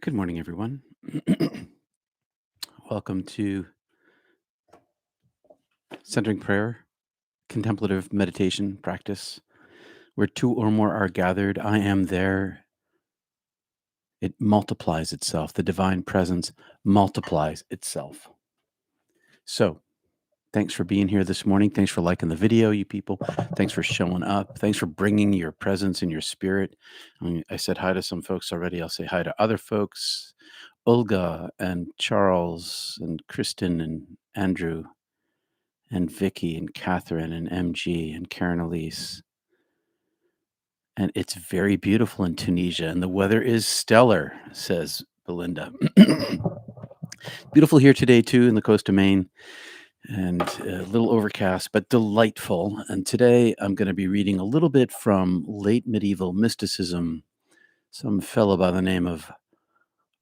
Good morning, everyone. Welcome to Centering Prayer, Contemplative Meditation Practice, where two or more are gathered. I am there. It multiplies itself. The divine presence multiplies itself. So, thanks for being here this morning. Thanks for liking the video, you people. Thanks for showing up. Thanks for bringing your presence and your spirit. I said hi to some folks already. I'll say hi to other folks. Olga and Charles and Kristen and Andrew and Vicky and Catherine and MG and Karen Elise. And it's very beautiful in Tunisia, and the weather is stellar, says Belinda. Beautiful here today, too, in the coast of Maine, and a little overcast, but delightful. And today I'm going to be reading a little bit from late medieval mysticism, some fellow by the name of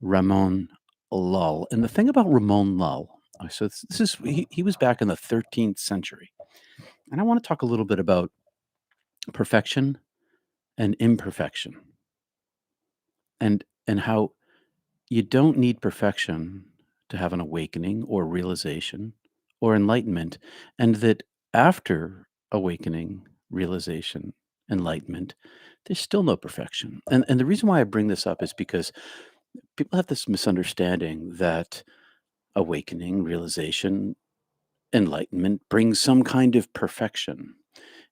Ramon Llull. And the thing about Ramon Llull, so this is he was back in the 13th century. And I want to talk a little bit about perfection and imperfection and how you don't need perfection to have an awakening or realization or enlightenment, and that after awakening, realization, enlightenment, there's still no perfection. And the reason why I bring this up is because people have this misunderstanding that awakening, realization, enlightenment brings some kind of perfection.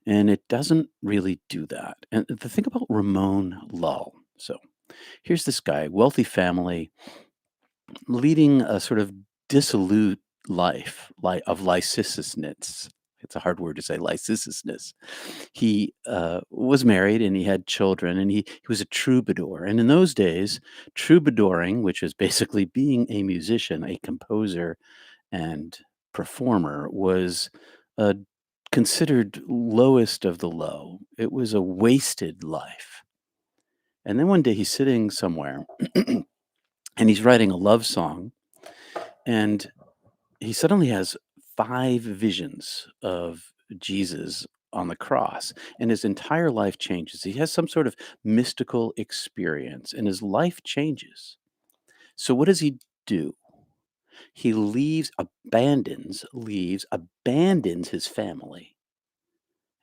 And it doesn't really do that. And the thing about Ramon Llull, so here's this guy, wealthy family, leading a sort of dissolute life of licentiousness. It's a hard word to say, licentiousness. He was married and he had children, and he was a troubadour. And in those days, troubadouring, which is basically being a musician, a composer, and performer, was uh, considered lowest of the low. It was a wasted life. And then one day he's sitting somewhere and he's writing a love song, and he suddenly has five visions of Jesus on the cross, and his entire life changes. He has some sort of mystical experience, and his life changes. So, what does he do? He abandons his family,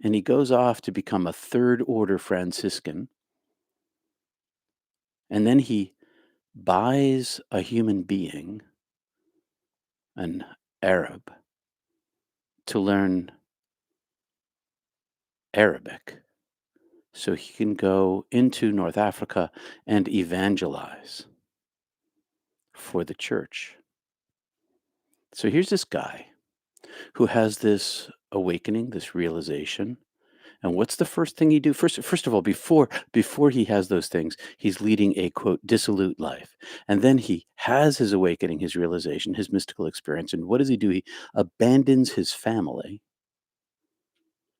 and he goes off to become a third order Franciscan. And then he buys a human being, an Arab, to learn Arabic so he can go into North Africa and evangelize for the church. So here's this guy who has this awakening, this realization. And what's the first thing he do? First of all, before he has those things, he's leading a quote dissolute life. And then he has his awakening, his realization, his mystical experience. And what does he do? He abandons his family.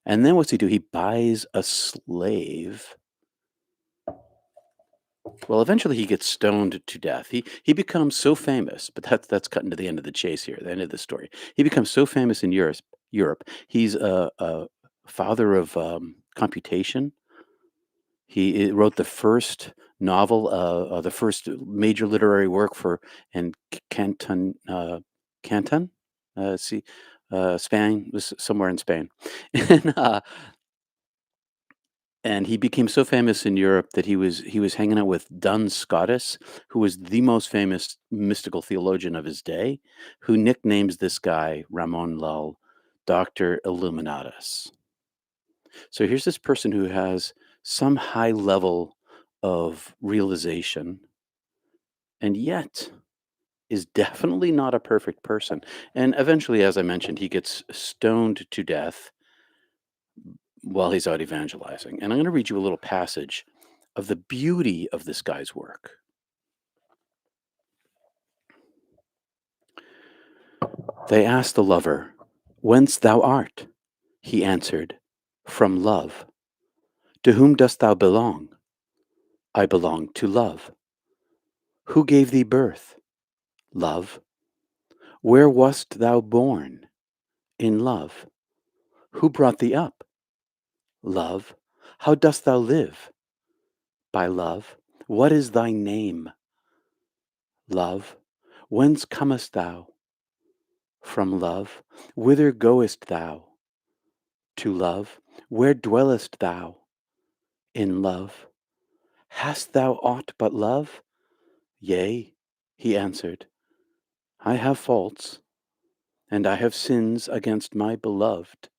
And then what's he do? He buys a slave. Well, eventually he gets stoned to death. He becomes so famous, but that's cutting to the end of the chase here, the end of the story. He becomes so famous in Europe. He's a father of computation. He wrote the first novel, the first major literary work for in Canton. See, Spain was somewhere in Spain, and and he became so famous in Europe that he was hanging out with Duns Scotus, who was the most famous mystical theologian of his day, who nicknames this guy Ramon Llull Doctor Illuminatus. So here's this person who has some high level of realization, and yet is definitely not a perfect person. And eventually, as I mentioned, he gets stoned to death while he's out evangelizing. And I'm going to read you a little passage of the beauty of this guy's work. They asked the lover, "Whence thou art?" He answered, "From love." "To whom dost thou belong?" "I belong to love." "Who gave thee birth?" "Love." "Where wast thou born?" "In love." "Who brought thee up?" "Love." "How dost thou live?" "By love." "What is thy name?" Love, whence comest thou? From love, whither goest thou? To love, where dwellest thou? In love, hast thou aught but love? Yea, he answered, I have faults, and I have sins against my beloved.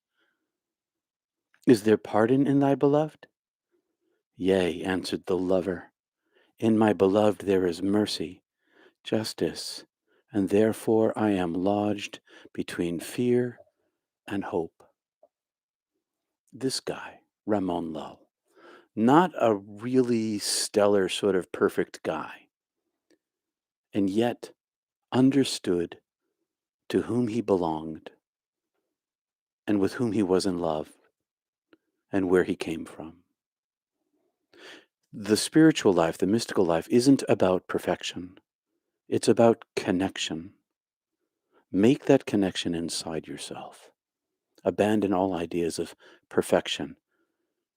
Is there pardon in thy beloved? Yea, answered the lover, in my beloved there is mercy, justice, and therefore I am lodged between fear and hope. This guy, Ramon Llull, not a really stellar sort of perfect guy, and yet understood to whom he belonged and with whom he was in love and where he came from. The spiritual life, the mystical life, isn't about perfection. It's about connection. Make that connection inside yourself. Abandon all ideas of perfection,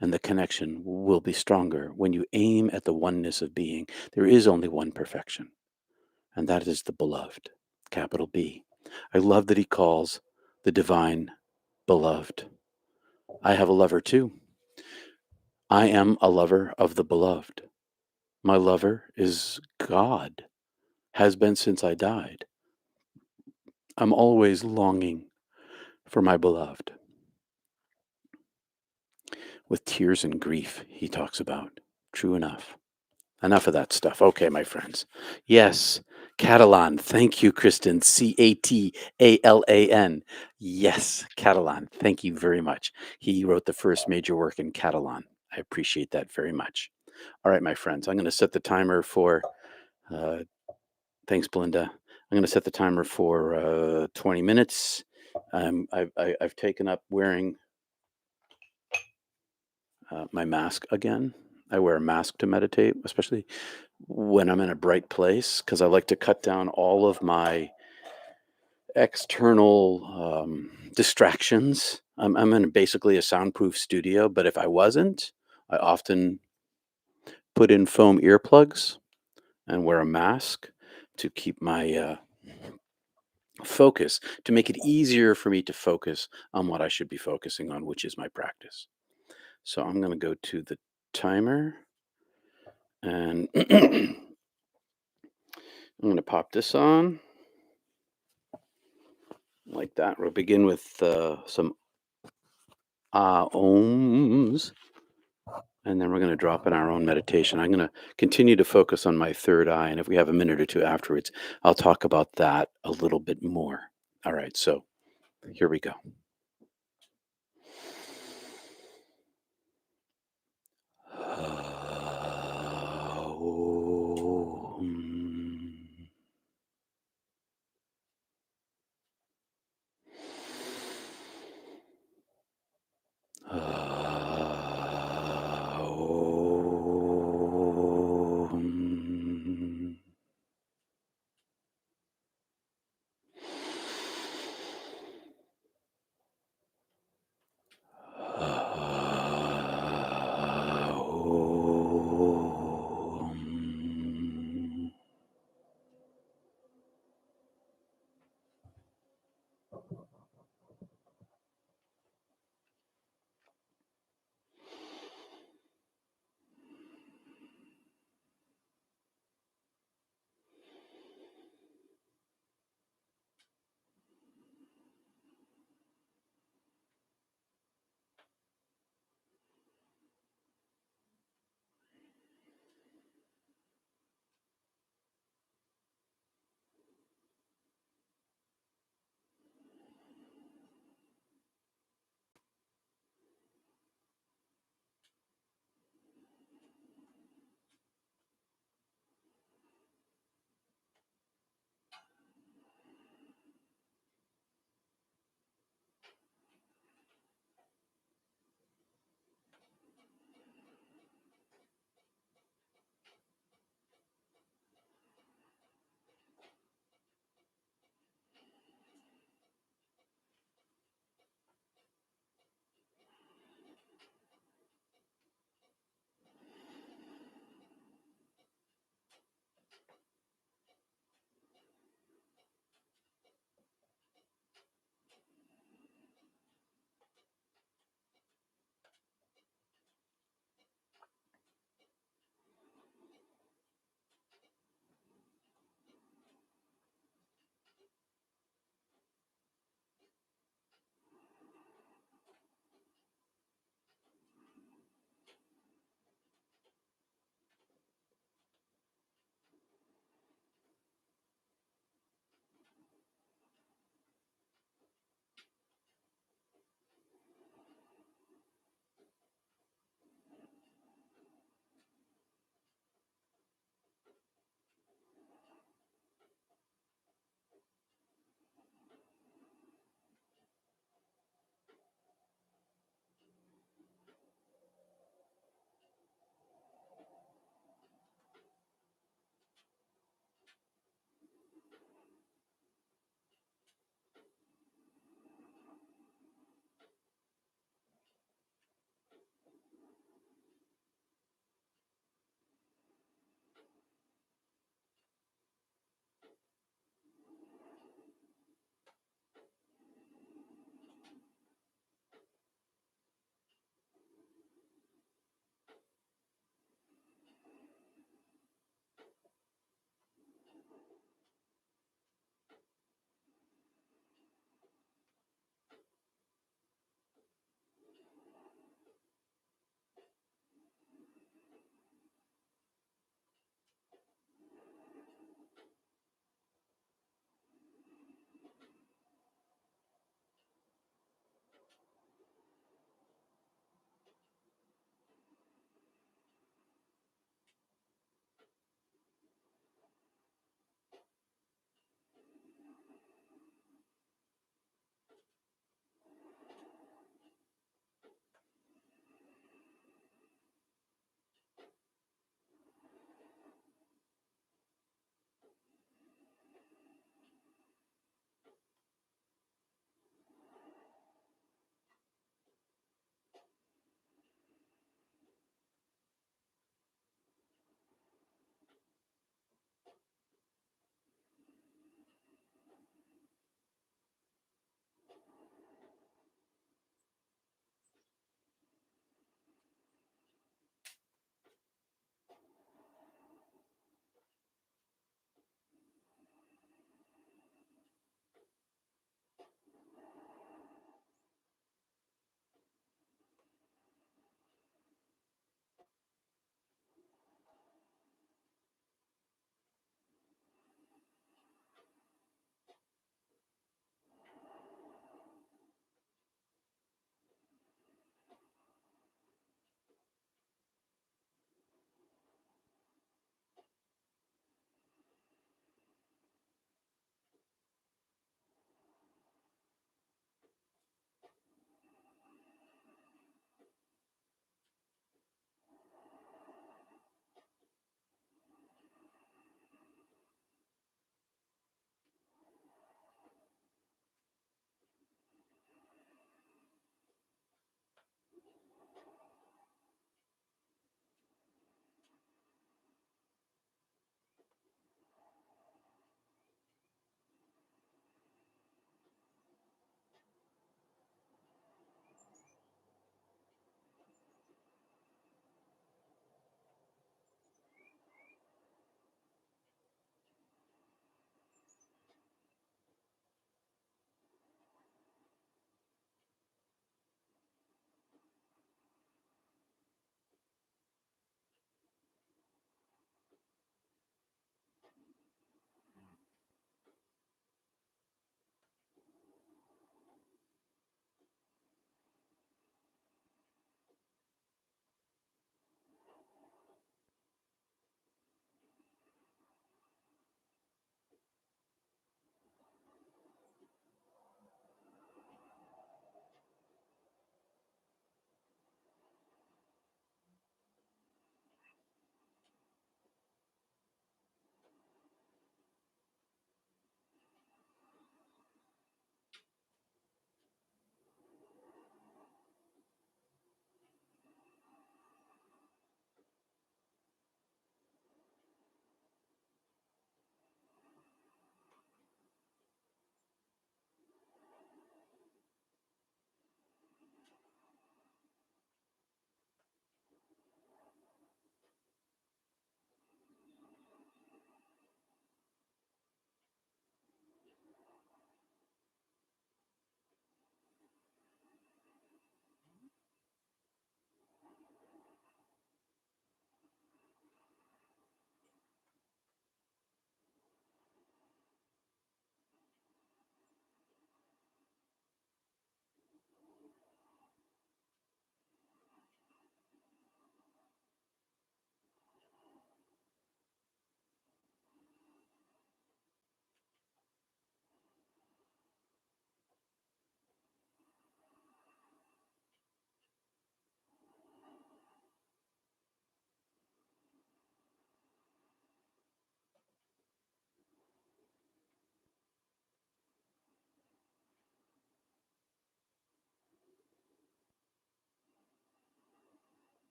and the connection will be stronger when you aim at the oneness of being. There is only one perfection, and that is the beloved, capital B. I love that he calls the divine beloved. I have a lover too. I am a lover of the beloved. My lover is God, has been since I died. I'm always longing for my beloved. With tears and grief, he talks about. True enough. Enough of that stuff. Okay, my friends. Yes, Catalan. Thank you, Kristen. Catalan. Yes, Catalan. Thank you very much. He wrote the first major work in Catalan. I appreciate that very much. All right, my friends. I'm going to set the timer for. Thanks, Belinda. I'm going to set the timer for 20 minutes. I've taken up wearing my mask again. I wear a mask to meditate, especially when I'm in a bright place, because I like to cut down all of my external distractions. I'm in basically a soundproof studio, but if I wasn't, I often put in foam earplugs and wear a mask to keep my focus, to make it easier for me to focus on what I should be focusing on, which is my practice. So I'm going to go to the timer and I'm going to pop this on like that. We'll begin with some ohms, and then we're going to drop in our own meditation. I'm going to continue to focus on my third eye, and if we have a minute or two afterwards, I'll talk about that a little bit more. All right, so here we go.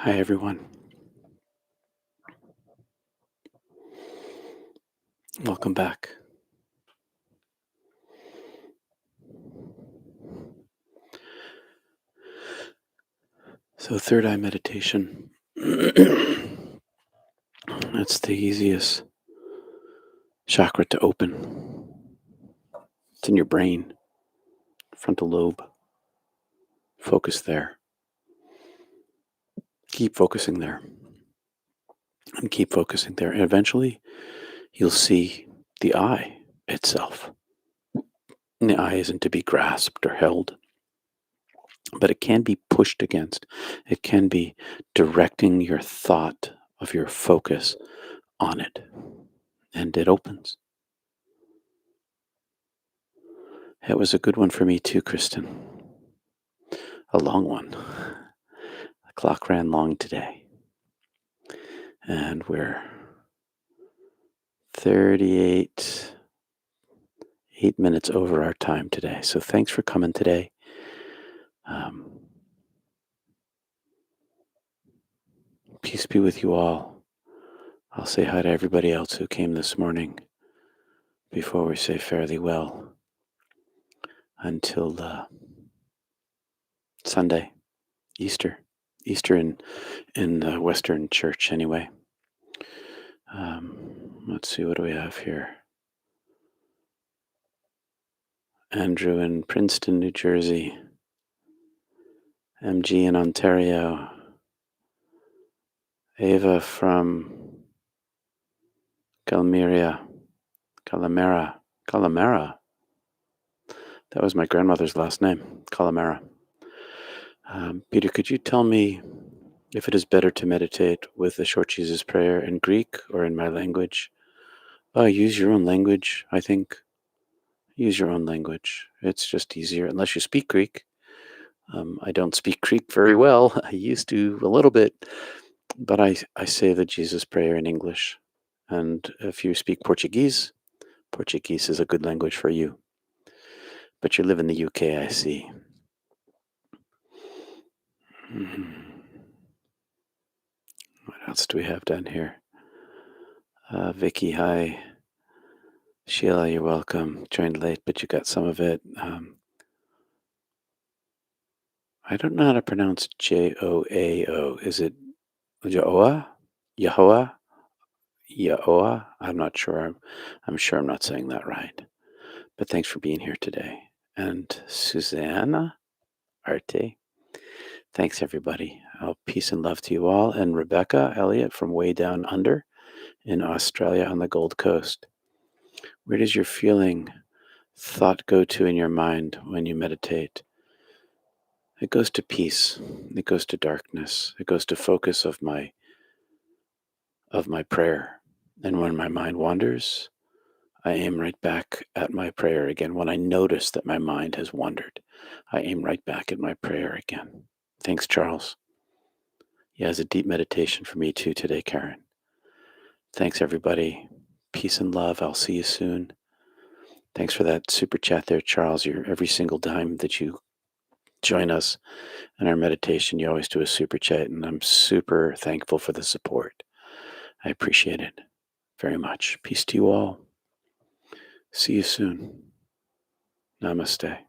Hi, everyone. Welcome back. So, third eye meditation. That's the easiest chakra to open. It's in your brain, frontal lobe. Focus there. Keep focusing there. And keep focusing there. And eventually, you'll see the eye itself. And the eye isn't to be grasped or held, but it can be pushed against. It can be directing your thought of your focus on it. And it opens. It was a good one for me too, Kristen. A long one. The clock ran long today. And we're 8 minutes over our time today. So thanks for coming today. Peace be with you all. I'll say hi to everybody else who came this morning before we say fairly well until Sunday, Easter in the Western Church anyway. Let's see, what do we have here? Andrew in Princeton, New Jersey. MG in Ontario. Ava from Calamera. That was my grandmother's last name, Calamera. Peter, could you tell me if it is better to meditate with the Short Jesus Prayer in Greek or in my language? Use your own language, I think. Use your own language. It's just easier, unless you speak Greek. I don't speak Greek very well. I used to a little bit, but I say the Jesus Prayer in English. And if you speak Portuguese, Portuguese is a good language for you. But you live in the UK, I see. What else do we have down here? Vicky, hi. Sheila, you're welcome. Joined late, but you got some of it. I don't know how to pronounce Joao. Is it Yahoah? Yahoah? Yahoah? I'm not sure. I'm sure I'm not saying that right. But thanks for being here today. And Susanna Arte. Thanks, everybody. Peace and love to you all. And Rebecca Elliott from way down under in Australia on the Gold Coast. Where does your feeling, thought go to in your mind when you meditate? It goes to peace. It goes to darkness. It goes to focus of my prayer. And when my mind wanders, I aim right back at my prayer again. When I notice that my mind has wandered, I aim right back at my prayer again. Thanks, Charles. Yeah, it's a deep meditation for me too today, Karen. Thanks, everybody. Peace and love. I'll see you soon. Thanks for that super chat there, Charles. Every single time that you join us in our meditation, you always do a super chat, and I'm super thankful for the support. I appreciate it very much. Peace to you all. See you soon. Namaste.